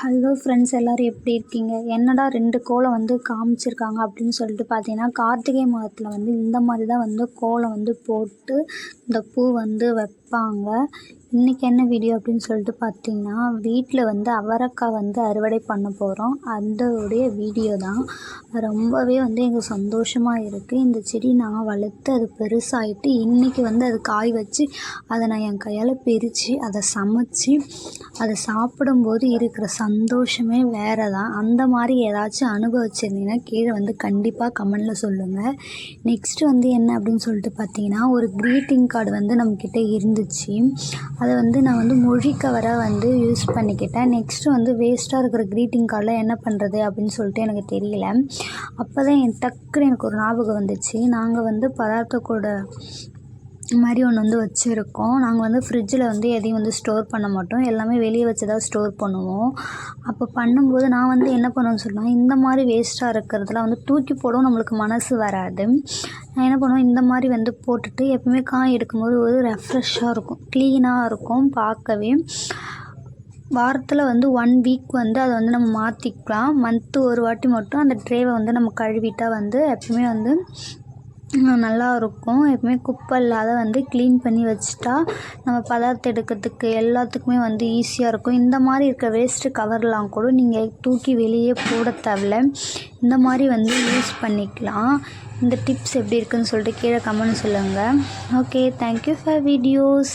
Hello friends, எல்லோரும் எப்படி இருக்கீங்க? என்னடா 2 கோலம் வந்து காமிச்சிருக்காங்க அப்படின்னு சொல்லிட்டு பார்த்தீங்கன்னா, கார்த்திகை மாதத்தில் வந்து இந்த மாதிரி தான் வந்து கோலம் வந்து போட்டு இந்த பூ வந்து வைப்பாங்க. இன்றைக்கி என்ன வீடியோ அப்படின்னு சொல்லிட்டு பார்த்தீங்கன்னா, வீட்டில் வந்து அவரைக்காய் வந்து அறுவடை பண்ண போகிறோம். அதோடைய வீடியோ தான். ரொம்பவே வந்து எங்களுக்கு சந்தோஷமாக இருக்குது. இந்த செடி நான் வளர்த்து அது பெருசாகிட்டு இன்றைக்கி வந்து அது காய் வச்சு அதை நான் என் கையால் பிரித்து அதை சமைச்சி அதை சாப்பிடும்போது இருக்கிற சந்தோஷமே வேறு தான். அந்த மாதிரி ஏதாச்சும் அனுபவிச்சிருந்தீங்கன்னா கீழே வந்து கண்டிப்பாக கமெண்டில் சொல்லுங்கள். நெக்ஸ்ட்டு வந்து என்ன அப்படின்னு சொல்லிட்டு பார்த்தீங்கன்னா, ஒரு க்ரீட்டிங் கார்டு வந்து நம்மக்கிட்ட இருந்துச்சு. அதை வந்து நான் வந்து மொழி கவராக வந்து யூஸ் பண்ணிக்கிட்டேன். நெக்ஸ்ட்டு வந்து வேஸ்ட்டாக இருக்கிற க்ரீட்டிங் கார்டில் என்ன பண்ணுறது அப்படின்னு சொல்லிட்டு எனக்கு தெரியல. அப்போ தான் டக்குன்னு எனக்கு ஒரு ஞாபகம் வந்துச்சு. நாங்கள் வந்து பதார்த்த கூட மாதிரி ஒன்று வந்து வச்சுருக்கோம். நாங்கள் வந்து ஃப்ரிட்ஜில் வந்து எதையும் வந்து ஸ்டோர் பண்ண மாட்டோம். எல்லாமே வெளியே வச்சு தான் ஸ்டோர் பண்ணுவோம். அப்போ பண்ணும்போது நான் வந்து என்ன பண்ணுவேன்னு சொன்னால், இந்த மாதிரி வேஸ்ட்டாக இருக்கிறதுலாம் வந்து தூக்கி போடவும் நம்மளுக்கு மனசு வராது. நான் என்ன பண்ணுவேன், இந்த மாதிரி வந்து போட்டுட்டு எப்பவுமே காய் எடுக்கும்போது ஒரு ரெஃப்ரெஷ்ஷாக இருக்கும், க்ளீனாக இருக்கும் பார்க்கவே. வாரத்தில் வந்து 1 வீக் வந்து அதை வந்து நம்ம மாற்றிக்கலாம். மந்த்து ஒரு வாட்டி மட்டும் அந்த ட்ரேவை வந்து நம்ம கழுவிட்டால் வந்து எப்பவுமே வந்து நல்லா இருக்கும். எப்பவுமே குப்பை இல்லாத வந்து க்ளீன் பண்ணி வச்சுட்டா நம்ம பதார்த்தம் எடுக்கிறதுக்கு எல்லாத்துக்குமே வந்து ஈஸியாக இருக்கும். இந்த மாதிரி இருக்க வேஸ்ட்டு கவர்லாம் கூட நீங்கள் தூக்கி வெளியே போட தேவையில்ல. இந்த மாதிரி வந்து யூஸ் பண்ணிக்கலாம். இந்த டிப்ஸ் எப்படி இருக்குதுன்னு சொல்லிட்டு கீழே கமெண்ட் சொல்லுங்கள். Okay, thank you for videos.